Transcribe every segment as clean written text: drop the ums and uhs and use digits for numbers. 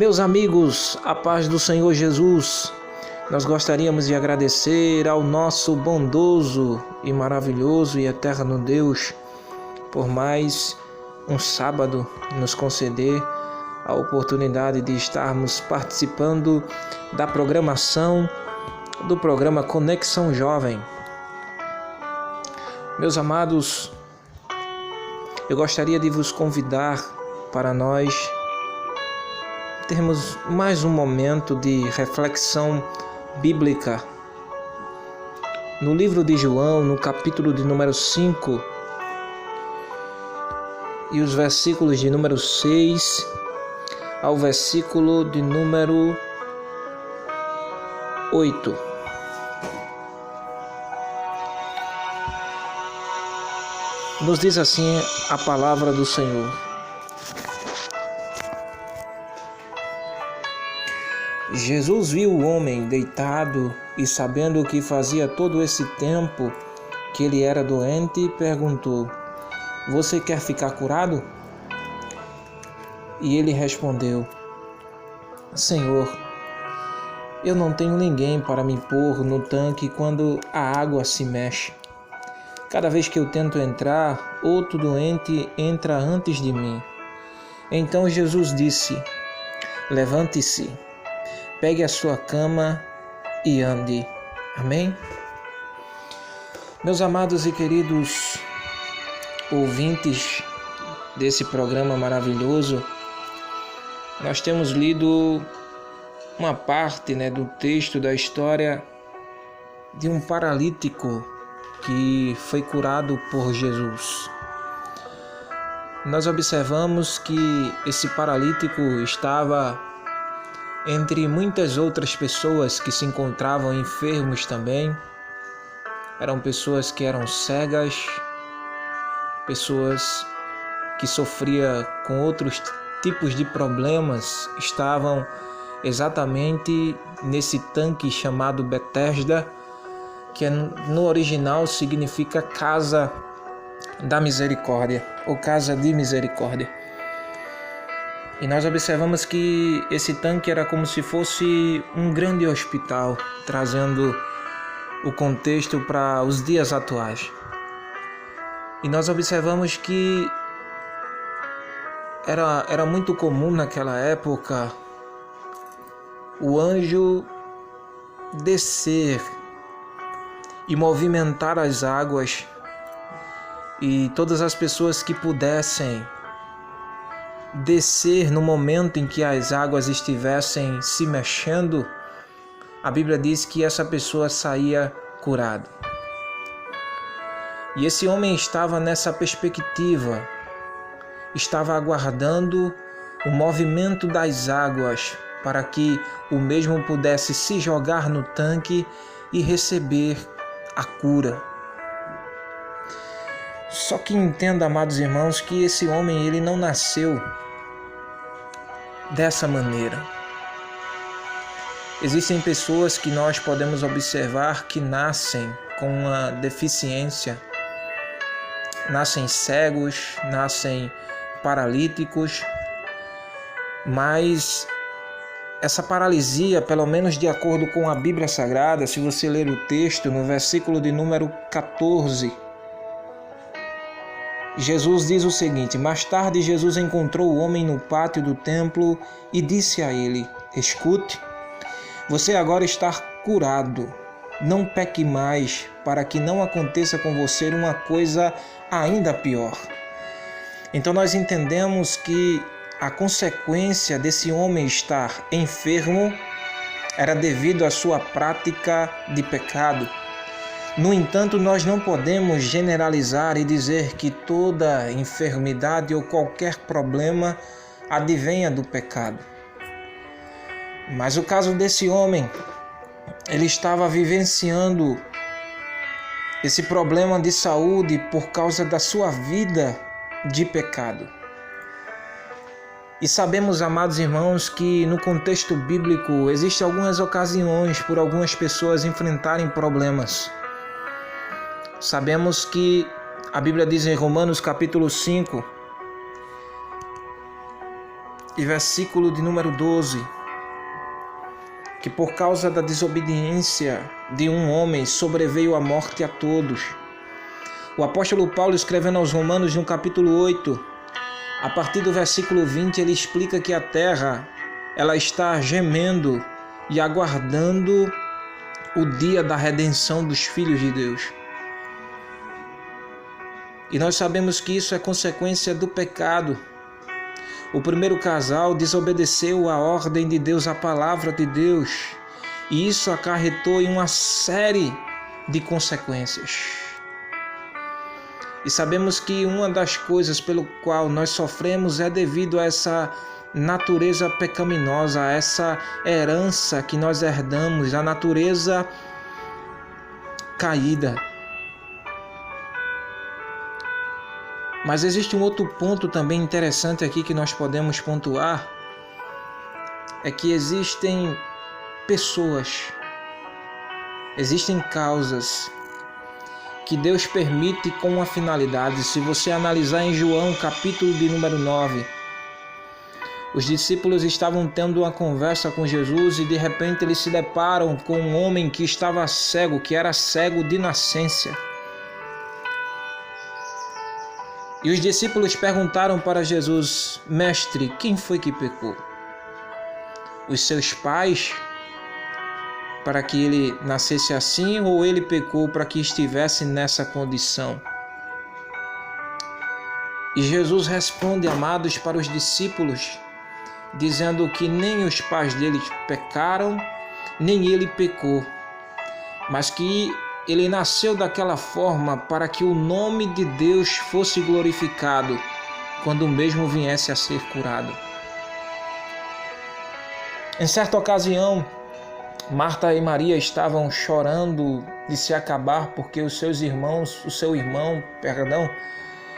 Meus amigos, a paz do Senhor Jesus, nós gostaríamos de agradecer ao nosso bondoso e maravilhoso e eterno Deus por mais um sábado nos conceder a oportunidade de estarmos participando da programação do programa Conexão Jovem. Meus amados, eu gostaria de vos convidar para nós termos mais um momento de reflexão bíblica. No livro de João, no capítulo de número 5, e os versículos de número 6 ao versículo de número 8. Nos diz assim a palavra do Senhor. Jesus viu o homem deitado e, sabendo que fazia todo esse tempo que ele era doente, perguntou: "Você quer ficar curado?" E ele respondeu: "Senhor, eu não tenho ninguém para me pôr no tanque quando a água se mexe. Cada vez que eu tento entrar, outro doente entra antes de mim." Então Jesus disse: "Levante-se, pegue a sua cama e ande." Amém? Meus amados e queridos ouvintes desse programa maravilhoso, nós temos lido uma parte do texto da história de um paralítico que foi curado por Jesus. Nós observamos que esse paralítico estava entre muitas outras pessoas que se encontravam enfermos também. Eram pessoas que eram cegas, pessoas que sofriam com outros tipos de problemas, estavam exatamente nesse tanque chamado Betesda, que no original significa casa da misericórdia, ou casa de misericórdia. E nós observamos que esse tanque era como se fosse um grande hospital, trazendo o contexto para os dias atuais. E nós observamos que era muito comum naquela época o anjo descer e movimentar as águas, e todas as pessoas que pudessem descer no momento em que as águas estivessem se mexendo, a Bíblia diz que essa pessoa saía curada. E esse homem estava nessa perspectiva, estava aguardando o movimento das águas para que o mesmo pudesse se jogar no tanque e receber a cura. Só que entenda, amados irmãos, que esse homem ele não nasceu dessa maneira. Existem pessoas que nós podemos observar que nascem com uma deficiência, nascem cegos, nascem paralíticos, mas essa paralisia, pelo menos de acordo com a Bíblia Sagrada, se você ler o texto no versículo de número 14, Jesus diz o seguinte: "Mais tarde Jesus encontrou o homem no pátio do templo e disse a ele: Escute, você agora está curado. Não peque mais, para que não aconteça com você uma coisa ainda pior." Então nós entendemos que a consequência desse homem estar enfermo era devido à sua prática de pecado. No entanto, nós não podemos generalizar e dizer que toda enfermidade ou qualquer problema advenha do pecado. Mas o caso desse homem, ele estava vivenciando esse problema de saúde por causa da sua vida de pecado. E sabemos, amados irmãos, que no contexto bíblico existem algumas ocasiões por algumas pessoas enfrentarem problemas. Sabemos que a Bíblia diz em Romanos capítulo 5 e versículo de número 12, que por causa da desobediência de um homem sobreveio a morte a todos. O apóstolo Paulo, escrevendo aos Romanos no capítulo 8, a partir do versículo 20, ele explica que a terra ela está gemendo e aguardando o dia da redenção dos filhos de Deus. E nós sabemos que isso é consequência do pecado. O primeiro casal desobedeceu a ordem de Deus, a palavra de Deus, e isso acarretou em uma série de consequências. E sabemos que uma das coisas pelo qual nós sofremos é devido a essa natureza pecaminosa, a essa herança que nós herdamos, a natureza caída. Mas existe um outro ponto também interessante aqui que nós podemos pontuar, é que existem pessoas, existem causas que Deus permite com uma finalidade. Se você analisar em João, capítulo de número 9, os discípulos estavam tendo uma conversa com Jesus e de repente eles se deparam com um homem que estava cego, que era cego de nascença. E os discípulos perguntaram para Jesus: Mestre, quem foi que pecou? Os seus pais, para que ele nascesse assim, ou ele pecou para que estivesse nessa condição? E Jesus responde, amados, para os discípulos, dizendo que nem os pais deles pecaram, nem ele pecou, mas que ele nasceu daquela forma para que o nome de Deus fosse glorificado quando o mesmo viesse a ser curado. Em certa ocasião, Marta e Maria estavam chorando de se acabar porque o seu irmão,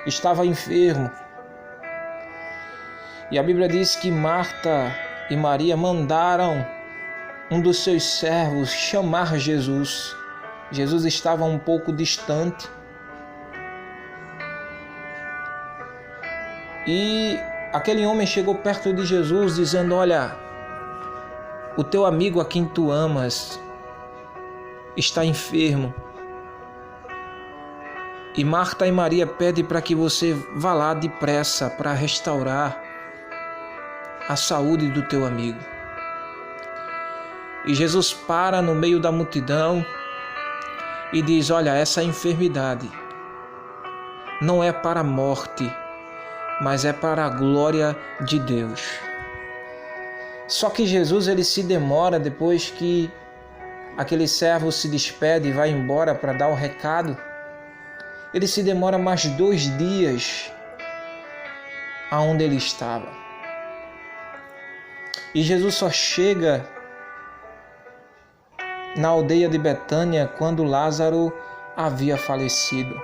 estava enfermo. E a Bíblia diz que Marta e Maria mandaram um dos seus servos chamar Jesus. Jesus estava um pouco distante. E aquele homem chegou perto de Jesus dizendo: olha, o teu amigo a quem tu amas está enfermo. E Marta e Maria pedem para que você vá lá depressa para restaurar a saúde do teu amigo. E Jesus para no meio da multidão e diz: olha, essa enfermidade não é para a morte, mas é para a glória de Deus. Só que Jesus ele se demora depois que aquele servo se despede e vai embora para dar o recado. Ele se demora mais 2 dias aonde ele estava. E Jesus só chega na aldeia de Betânia quando Lázaro havia falecido.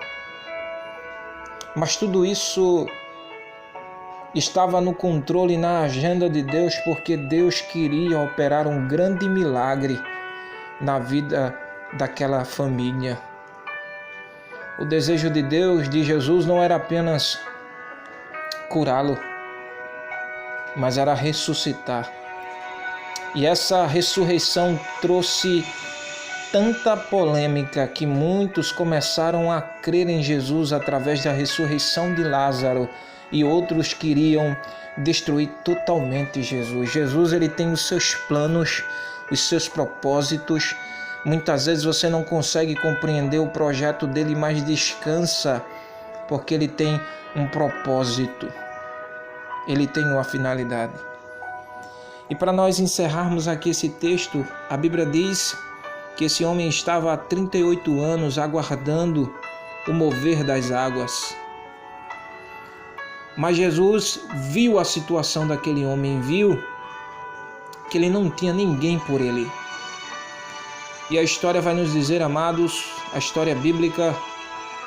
Mas tudo isso estava no controle e na agenda de Deus, porque Deus queria operar um grande milagre na vida daquela família. O desejo de Deus, de Jesus, não era apenas curá-lo, mas era ressuscitar. E essa ressurreição trouxe tanta polêmica que muitos começaram a crer em Jesus através da ressurreição de Lázaro e outros queriam destruir totalmente Jesus. Jesus ele tem os seus planos, os seus propósitos. Muitas vezes você não consegue compreender o projeto dele, mas descansa, porque ele tem um propósito. Ele tem uma finalidade. E para nós encerrarmos aqui esse texto, a Bíblia diz que esse homem estava há 38 anos aguardando o mover das águas. Mas Jesus viu a situação daquele homem, viu que ele não tinha ninguém por ele. E a história vai nos dizer, amados, a história bíblica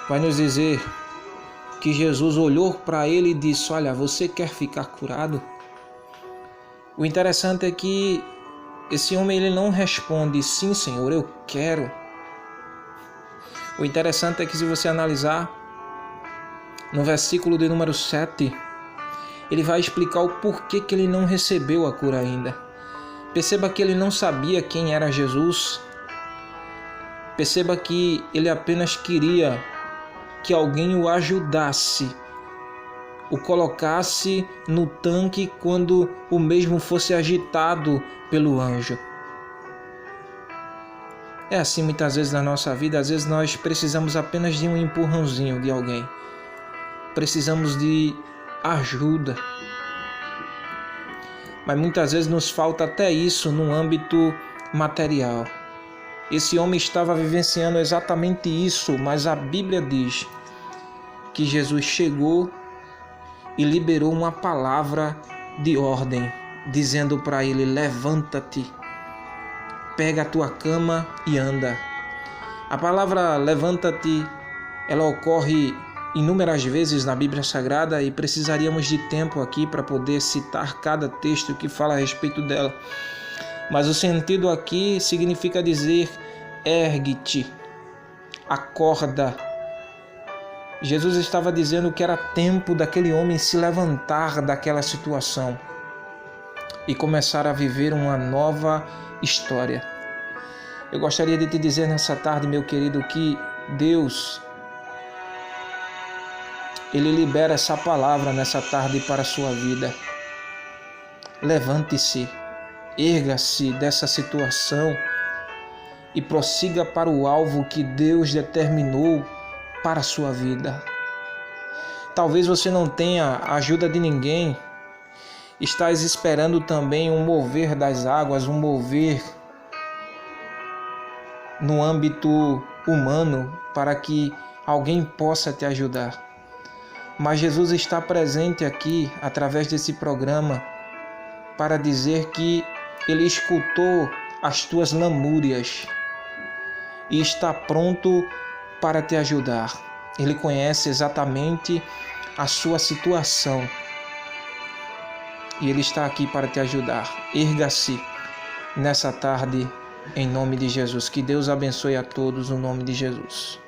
vai nos dizer que Jesus olhou para ele e disse: olha, você quer ficar curado? O interessante é que esse homem ele não responde: sim, Senhor, eu quero. O interessante é que, se você analisar no versículo de número 7, ele vai explicar o porquê que ele não recebeu a cura ainda. Perceba que ele não sabia quem era Jesus. Perceba que ele apenas queria que alguém o ajudasse, o colocasse no tanque quando o mesmo fosse agitado pelo anjo. É assim muitas vezes na nossa vida, às vezes nós precisamos apenas de um empurrãozinho de alguém. Precisamos de ajuda. Mas muitas vezes nos falta até isso no âmbito material. Esse homem estava vivenciando exatamente isso, mas a Bíblia diz que Jesus chegou e liberou uma palavra de ordem, dizendo para ele: levanta-te, pega a tua cama e anda. A palavra levanta-te, ela ocorre inúmeras vezes na Bíblia Sagrada e precisaríamos de tempo aqui para poder citar cada texto que fala a respeito dela. Mas o sentido aqui significa dizer: ergue-te, acorda. Jesus estava dizendo que era tempo daquele homem se levantar daquela situação e começar a viver uma nova história. Eu gostaria de te dizer nessa tarde, meu querido, que Deus, Ele libera essa palavra nessa tarde para a sua vida. Levante-se, erga-se dessa situação e prossiga para o alvo que Deus determinou para a sua vida. Talvez você não tenha a ajuda de ninguém. Estás esperando também um mover das águas, um mover no âmbito humano para que alguém possa te ajudar. Mas Jesus está presente aqui através desse programa para dizer que Ele escutou as tuas lamúrias e está pronto para te ajudar. Ele conhece exatamente a sua situação e Ele está aqui para te ajudar. Erga-se nessa tarde em nome de Jesus. Que Deus abençoe a todos no nome de Jesus.